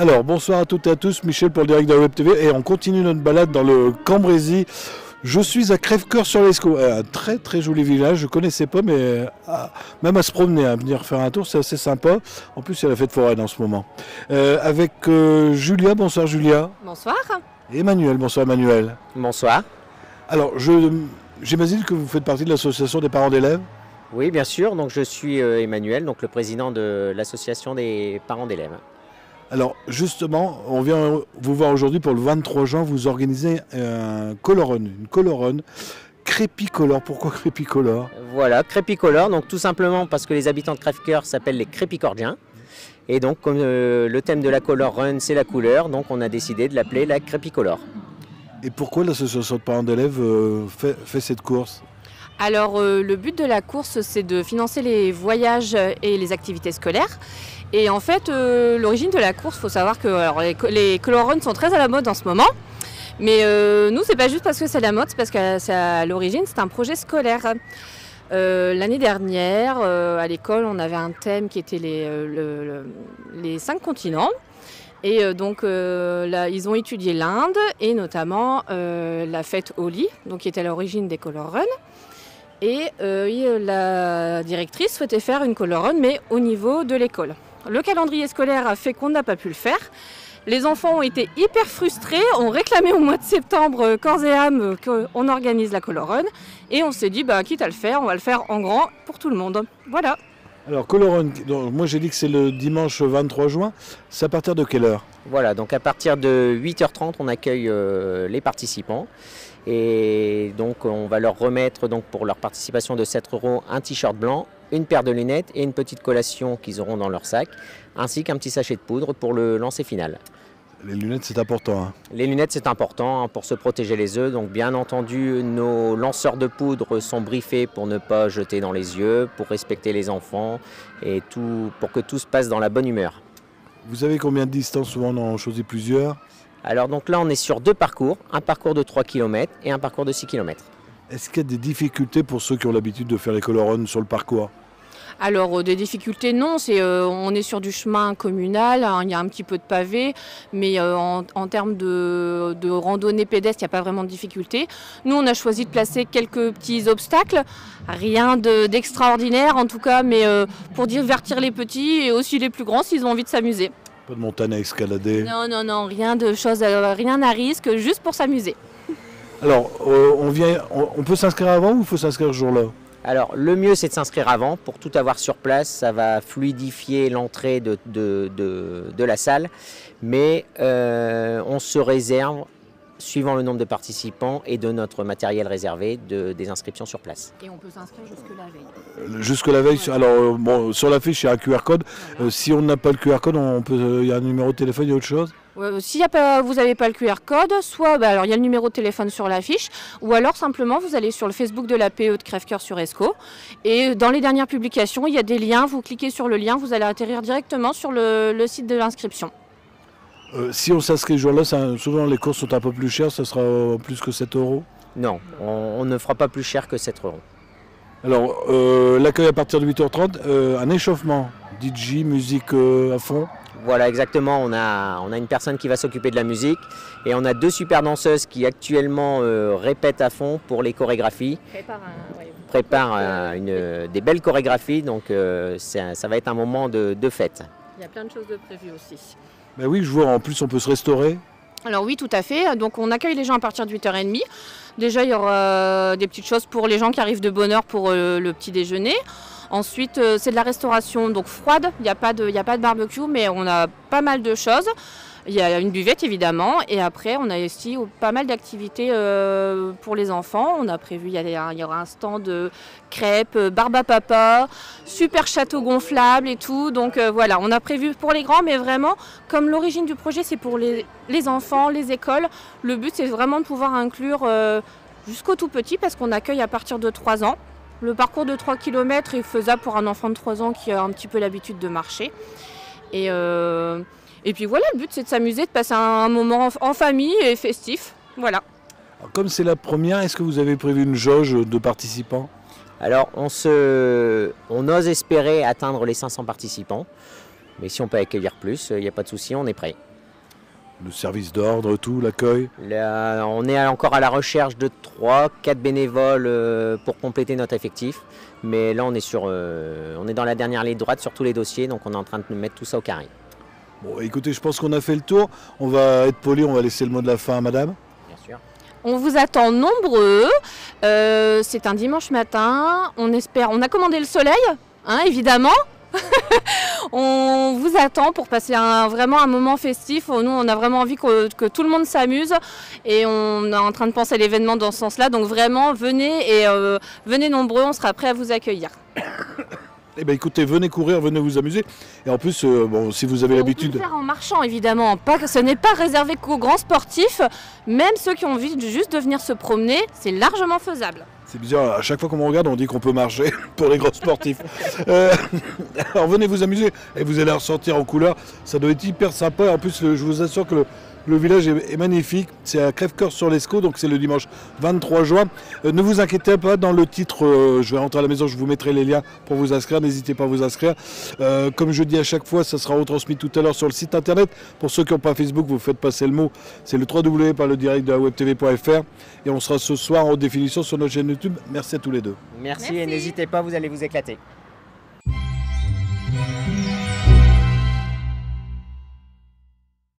Alors, bonsoir à toutes et à tous, Michel pour le direct de la Web TV, et on continue notre balade dans le Cambrésis. Je suis à Crèvecoeur-sur-l'Escaut, un très très joli village, je ne connaissais pas, mais même à se promener, à venir faire un tour, c'est assez sympa. En plus, il y a la fête foraine en ce moment. Avec Julia, bonsoir Julia. Bonsoir. Et Emmanuel, bonsoir Emmanuel. Bonsoir. Alors, j'imagine que vous faites partie de l'association des parents d'élèves. Oui, bien sûr, donc je suis Emmanuel, donc le président de l'association des parents d'élèves. Alors justement, on vient vous voir aujourd'hui pour le 23 juin, vous organisez un color run, une color run Crépicolore. Pourquoi Crépicolore? Voilà, Crépicolore, donc tout simplement parce que les habitants de Crèvecoeur s'appellent les Crépicordiens. Et donc comme le thème de la color run c'est la couleur, donc on a décidé de l'appeler la Crépicolore. Et pourquoi l'association de parents d'élèves fait cette course? Alors le but de la course, c'est de financer les voyages et les activités scolaires. Et en fait, l'origine de la course, il faut savoir que les color runs sont très à la mode en ce moment. Mais nous, c'est pas juste parce que c'est la mode, c'est parce qu'à l'origine, c'est un projet scolaire. L'année dernière, à l'école, on avait un thème qui était les 5 continents. Et donc là, ils ont étudié l'Inde et notamment la fête Holi, donc qui était à l'origine des color runs. Et la directrice souhaitait faire une color run, mais au niveau de l'école. Le calendrier scolaire a fait qu'on n'a pas pu le faire. Les enfants ont été hyper frustrés, ont réclamé au mois de septembre corps et âme qu'on organise la color run. Et on s'est dit, quitte à le faire, on va le faire en grand pour tout le monde. Voilà. Alors color run, moi j'ai dit que c'est le dimanche 23 juin, c'est à partir de quelle heure? Voilà, donc à partir de 8h30, on accueille les participants. Et donc on va leur remettre donc, pour leur participation de 7 € un t-shirt blanc, une paire de lunettes et une petite collation qu'ils auront dans leur sac, ainsi qu'un petit sachet de poudre pour le lancer final. Les lunettes c'est important. Hein. Les lunettes c'est important pour se protéger les yeux, donc bien entendu nos lanceurs de poudre sont briefés pour ne pas jeter dans les yeux, pour respecter les enfants et tout, pour que tout se passe dans la bonne humeur. Vous avez combien de distance? Souvent on en choisit plusieurs. Alors donc là on est sur 2 parcours, un parcours de 3 km et un parcours de 6 km. Est-ce qu'il y a des difficultés pour ceux qui ont l'habitude de faire les color runs sur le parcours? Alors des difficultés non, on est sur du chemin communal, hein, il y a un petit peu de pavé, mais en termes de randonnée pédestre, il n'y a pas vraiment de difficultés. Nous on a choisi de placer quelques petits obstacles, rien d'extraordinaire en tout cas, mais pour divertir les petits et aussi les plus grands s'ils ont envie de s'amuser. Pas de montagne à escalader? Non, rien à risque, juste pour s'amuser. Alors on peut s'inscrire avant ou il faut s'inscrire ce jour-là? Alors le mieux c'est de s'inscrire avant pour tout avoir sur place, ça va fluidifier l'entrée de la salle, mais on se réserve, suivant le nombre de participants et de notre matériel réservé, des inscriptions sur place. Et on peut s'inscrire jusque la veille. Jusque la veille, ouais. Alors sur la fiche il y a un QR code, voilà. Si on n'a pas le QR code, il y a un numéro de téléphone, il y a autre chose? Si vous n'avez pas le QR code, soit alors il y a le numéro de téléphone sur l'affiche, ou alors simplement vous allez sur le Facebook de la PE de Crèvecoeur-sur-Escaut. Et dans les dernières publications, il y a des liens, vous cliquez sur le lien, vous allez atterrir directement sur le site de l'inscription. Si on s'inscrit ce jour-là, souvent les courses sont un peu plus chères, ça sera plus que 7 €? Non, on ne fera pas plus cher que 7 €. Alors l'accueil à partir de 8h30, un échauffement, DJ, musique à fond? Voilà, exactement, on a une personne qui va s'occuper de la musique et on a 2 super danseuses qui actuellement répètent à fond pour les chorégraphies. Préparent des belles chorégraphies, donc ça va être un moment de fête. Il y a plein de choses de prévues aussi. Ben oui, je vois, en plus on peut se restaurer. Alors oui, tout à fait. Donc on accueille les gens à partir de 8h30. Déjà, il y aura des petites choses pour les gens qui arrivent de bonne heure pour le petit déjeuner. Ensuite, c'est de la restauration donc froide. Il n'y a pas de barbecue, mais on a pas mal de choses. Il y a une buvette évidemment, et après on a aussi pas mal d'activités pour les enfants. On a prévu, il y aura un stand de crêpes, barbe à papa, super château gonflable et tout. Donc voilà, on a prévu pour les grands, mais vraiment, comme l'origine du projet c'est pour les enfants, les écoles, le but c'est vraiment de pouvoir inclure jusqu'au tout petit, parce qu'on accueille à partir de 3 ans. Le parcours de 3 km est faisable pour un enfant de 3 ans qui a un petit peu l'habitude de marcher. Et puis voilà, le but c'est de s'amuser, de passer un moment en famille et festif. Voilà. Alors, comme c'est la première, est-ce que vous avez prévu une jauge de participants? Alors on ose espérer atteindre les 500 participants, mais si on peut accueillir plus, il n'y a pas de souci, on est prêt. Le service d'ordre, tout, l'accueil? Là, on est encore à la recherche de 3-4 bénévoles pour compléter notre effectif. Mais là, on est dans la dernière ligne droite sur tous les dossiers, donc on est en train de mettre tout ça au carré. Bon, écoutez, je pense qu'on a fait le tour. On va être poli, on va laisser le mot de la fin à madame. Bien sûr. On vous attend nombreux. C'est un dimanche matin. On a commandé le soleil, hein, évidemment. On vous attend pour passer vraiment un moment festif. Nous, on a vraiment envie que tout le monde s'amuse et on est en train de penser à l'événement dans ce sens-là. Donc vraiment, venez et venez nombreux, on sera prêts à vous accueillir. Eh bien écoutez, venez courir, venez vous amuser. Et en plus, bon, si vous avez l'habitude... On peut le faire en marchant, évidemment. Ce n'est pas réservé qu'aux grands sportifs. Même ceux qui ont envie juste de venir se promener, c'est largement faisable. C'est bizarre, à chaque fois qu'on me regarde, on dit qu'on peut marcher pour les gros sportifs. Alors venez vous amuser et vous allez ressortir en couleur. Ça doit être hyper sympa. En plus, je vous assure que le village est magnifique. C'est à Crèvecoeur-sur-l'Escaut, donc c'est le dimanche 23 juin. Ne vous inquiétez pas, dans le titre, je vais rentrer à la maison, je vous mettrai les liens pour vous inscrire. N'hésitez pas à vous inscrire. Comme je dis à chaque fois, ça sera retransmis tout à l'heure sur le site internet. Pour ceux qui n'ont pas Facebook, vous faites passer le mot. C'est le www.ledirectdelawebtv.fr. Et on sera ce soir en haute définition sur notre chaîne YouTube. Merci à tous les deux. Merci. Et n'hésitez pas, vous allez vous éclater.